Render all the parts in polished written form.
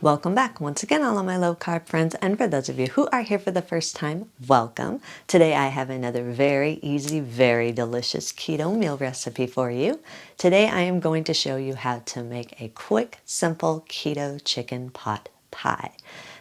Welcome back once again, all of my low carb friends, and for those of you who are here for the first time, welcome. Today I have another very easy, very delicious keto meal recipe for you. Today I am going to show you how to make a quick, simple keto chicken pot pie.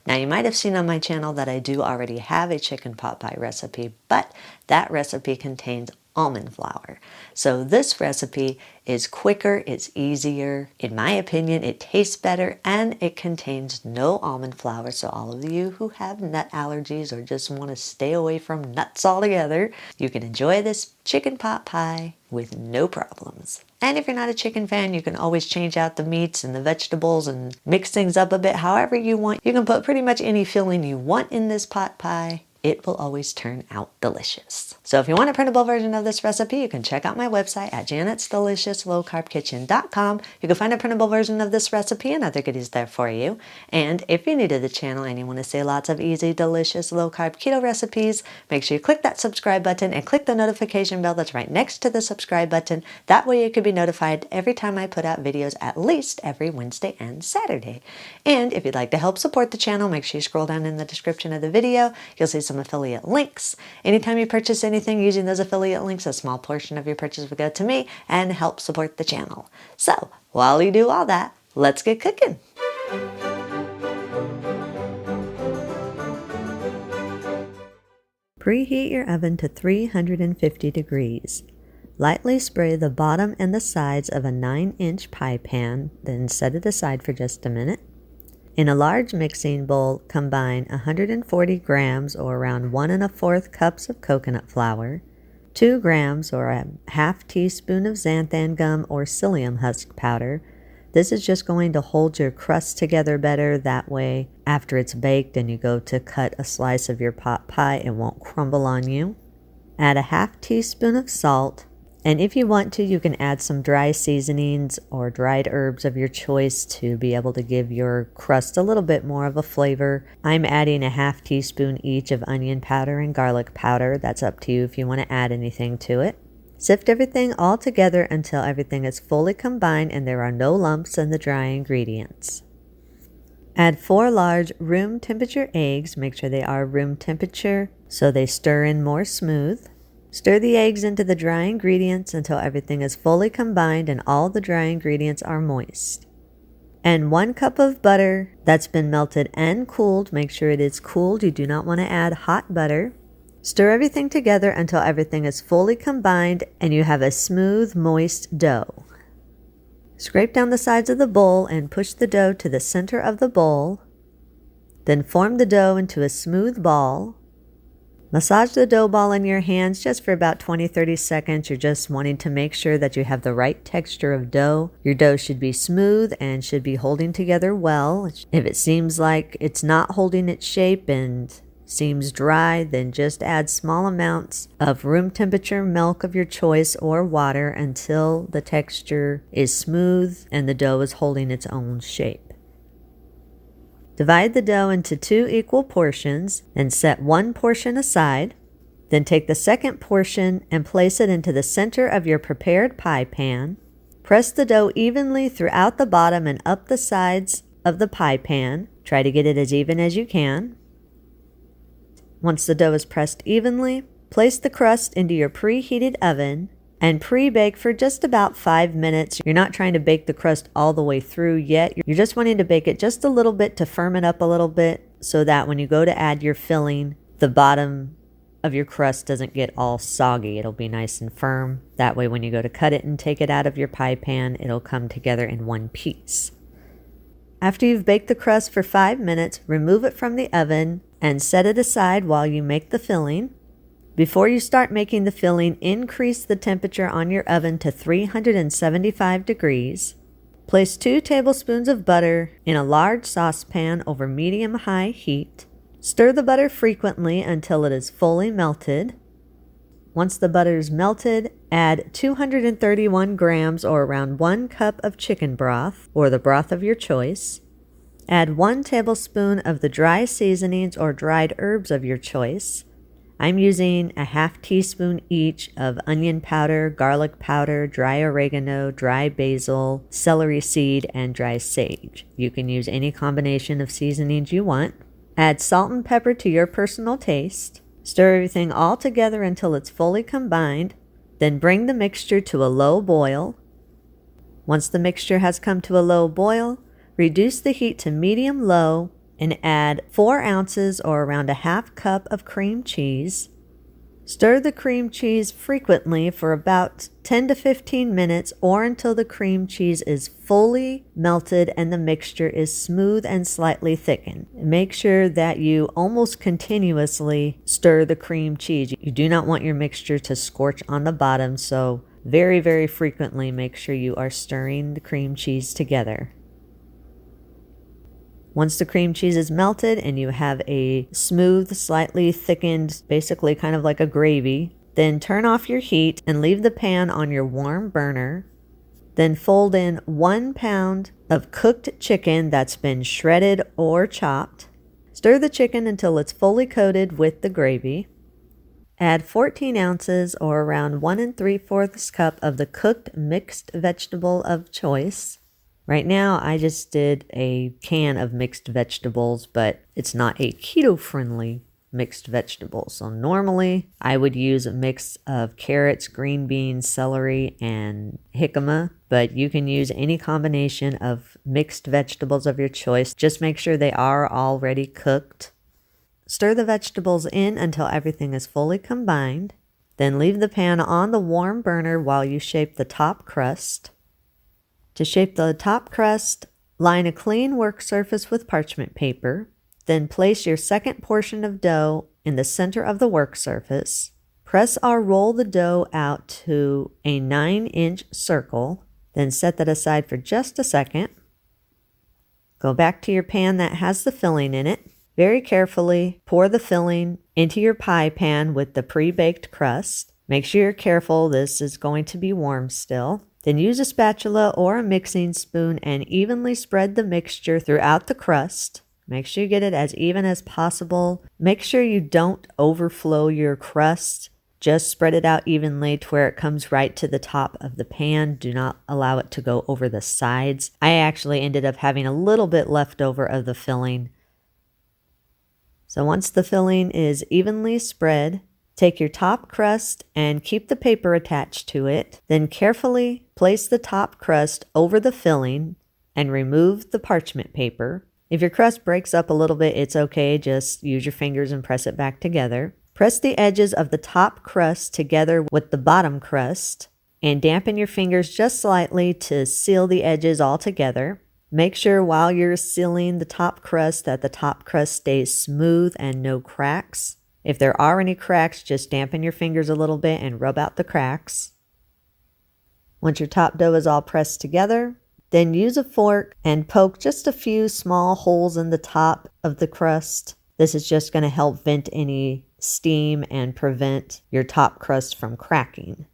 Now you might have seen on my channel that I do already have a chicken pot pie recipe, but that recipe contains almond flour. So this recipe is quicker, it's easier. In my opinion, it tastes better and it contains no almond flour. So all of you who have nut allergies or just want to stay away from nuts altogether, you can enjoy this chicken pot pie with no problems. And if you're not a chicken fan, you can always change out the meats and the vegetables and mix things up a bit however you want. You can put pretty much any filling you want in this pot pie. It will always turn out delicious. So if you want a printable version of this recipe, you can check out my website at janetsdeliciouslowcarbkitchen.com. You can find a printable version of this recipe and other goodies there for you. And if you're new to the channel and you want to see lots of easy, delicious, low-carb keto recipes, make sure you click that subscribe button and click the notification bell that's right next to the subscribe button. That way you can be notified every time I put out videos, at least every Wednesday and Saturday. And if you'd like to help support the channel, make sure you scroll down in the description of the video. You'll see some affiliate links. Anytime you purchase anything using those affiliate links, a small portion of your purchase will go to me and help support the channel. So while you do all that, let's get cooking. Preheat your oven to 350 degrees. Lightly spray the bottom and the sides of a 9-inch pie pan, then set it aside for just a minute. In a large mixing bowl, combine 140 grams or around 1 1/4 cups of coconut flour, 2 grams or a half teaspoon of xanthan gum or psyllium husk powder. This is just going to hold your crust together better. That way, after it's baked and you go to cut a slice of your pot pie, it won't crumble on you. Add a half teaspoon of salt. And if you want to, you can add some dry seasonings or dried herbs of your choice to be able to give your crust a little bit more of a flavor. I'm adding a half teaspoon each of onion powder and garlic powder. That's up to you if you want to add anything to it. Sift everything all together until everything is fully combined and there are no lumps in the dry ingredients. Add 4 large room temperature eggs. Make sure they are room temperature so they stir in more smooth. Stir the eggs into the dry ingredients until everything is fully combined and all the dry ingredients are moist. And 1 cup of butter that's been melted and cooled. Make sure it is cooled. You do not want to add hot butter. Stir everything together until everything is fully combined and you have a smooth, moist dough. Scrape down the sides of the bowl and push the dough to the center of the bowl. Then form the dough into a smooth ball. Massage the dough ball in your hands just for about 20-30 seconds. You're just wanting to make sure that you have the right texture of dough. Your dough should be smooth and should be holding together well. If it seems like it's not holding its shape and seems dry, then just add small amounts of room temperature milk of your choice or water until the texture is smooth and the dough is holding its own shape. Divide the dough into 2 equal portions and set 1 portion aside. Then take the second portion and place it into the center of your prepared pie pan. Press the dough evenly throughout the bottom and up the sides of the pie pan. Try to get it as even as you can. Once the dough is pressed evenly, place the crust into your preheated oven and pre-bake for just about 5 minutes. You're not trying to bake the crust all the way through yet. You're just wanting to bake it just a little bit to firm it up a little bit so that when you go to add your filling, the bottom of your crust doesn't get all soggy. It'll be nice and firm. That way when you go to cut it and take it out of your pie pan, it'll come together in one piece. After you've baked the crust for 5 minutes, remove it from the oven and set it aside while you make the filling. Before you start making the filling, increase the temperature on your oven to 375 degrees. Place 2 tablespoons of butter in a large saucepan over medium-high heat. Stir the butter frequently until it is fully melted. Once the butter is melted, add 231 grams or around 1 cup of chicken broth or the broth of your choice. Add 1 tablespoon of the dry seasonings or dried herbs of your choice. I'm using a half teaspoon each of onion powder, garlic powder, dry oregano, dry basil, celery seed, and dry sage. You can use any combination of seasonings you want. Add salt and pepper to your personal taste. Stir everything all together until it's fully combined. Then bring the mixture to a low boil. Once the mixture has come to a low boil, reduce the heat to medium-low and add 4 ounces or around a half cup of cream cheese. Stir the cream cheese frequently for about 10 to 15 minutes or until the cream cheese is fully melted and the mixture is smooth and slightly thickened. Make sure that you almost continuously stir the cream cheese. You do not want your mixture to scorch on the bottom, so very, very frequently make sure you are stirring the cream cheese together. Once the cream cheese is melted and you have a smooth, slightly thickened, basically kind of like a gravy, then turn off your heat and leave the pan on your warm burner. Then fold in 1 pound of cooked chicken that's been shredded or chopped. Stir the chicken until it's fully coated with the gravy. Add 14 ounces or around 1 3/4 cup of the cooked mixed vegetable of choice. Right now, I just did a can of mixed vegetables, but it's not a keto-friendly mixed vegetable. So normally, I would use a mix of carrots, green beans, celery, and jicama, but you can use any combination of mixed vegetables of your choice. Just make sure they are already cooked. Stir the vegetables in until everything is fully combined. Then leave the pan on the warm burner while you shape the top crust. To shape the top crust, line a clean work surface with parchment paper. Then place your second portion of dough in the center of the work surface. Press or roll the dough out to a 9-inch circle. Then set that aside for just a second. Go back to your pan that has the filling in it. Very carefully pour the filling into your pie pan with the pre-baked crust. Make sure you're careful, this is going to be warm still. Then use a spatula or a mixing spoon and evenly spread the mixture throughout the crust. Make sure you get it as even as possible. Make sure you don't overflow your crust. Just spread it out evenly to where it comes right to the top of the pan. Do not allow it to go over the sides. I actually ended up having a little bit left over of the filling. So once the filling is evenly spread, take your top crust and keep the paper attached to it. Then carefully place the top crust over the filling and remove the parchment paper. If your crust breaks up a little bit, it's okay. Just use your fingers and press it back together. Press the edges of the top crust together with the bottom crust and dampen your fingers just slightly to seal the edges all together. Make sure while you're sealing the top crust that the top crust stays smooth and no cracks. If there are any cracks, just dampen your fingers a little bit and rub out the cracks. Once your top dough is all pressed together, then use a fork and poke just a few small holes in the top of the crust. This is just going to help vent any steam and prevent your top crust from cracking.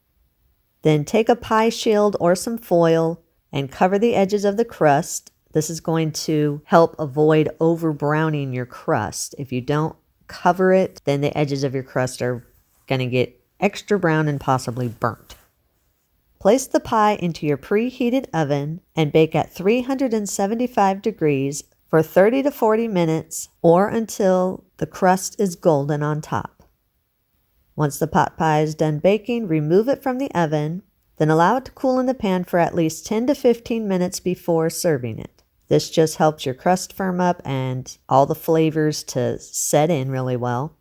Then take a pie shield or some foil and cover the edges of the crust. This is going to help avoid over browning your crust. If you don't cover it, then the edges of your crust are going to get extra brown and possibly burnt. Place the pie into your preheated oven and bake at 375 degrees for 30 to 40 minutes or until the crust is golden on top. Once the pot pie is done baking, remove it from the oven, then allow it to cool in the pan for at least 10 to 15 minutes before serving it. This just helps your crust firm up and all the flavors to set in really well.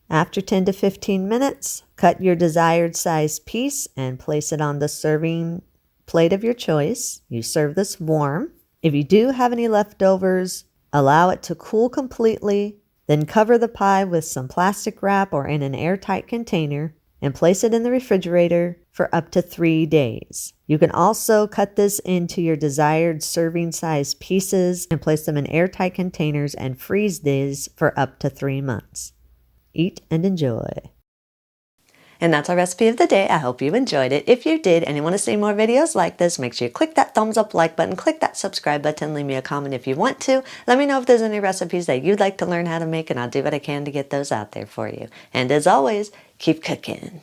After 10 to 15 minutes, cut your desired size piece and place it on the serving plate of your choice. You serve this warm. If you do have any leftovers, allow it to cool completely, then cover the pie with some plastic wrap or in an airtight container and place it in the refrigerator for up to 3 days. You can also cut this into your desired serving size pieces and place them in airtight containers and freeze these for up to 3 months. Eat and enjoy. And that's our recipe of the day. I hope you enjoyed it. If you did and you want to see more videos like this, make sure you click that thumbs up like button, click that subscribe button, leave me a comment if you want to. Let me know if there's any recipes that you'd like to learn how to make, and I'll do what I can to get those out there for you. And as always, keep cooking.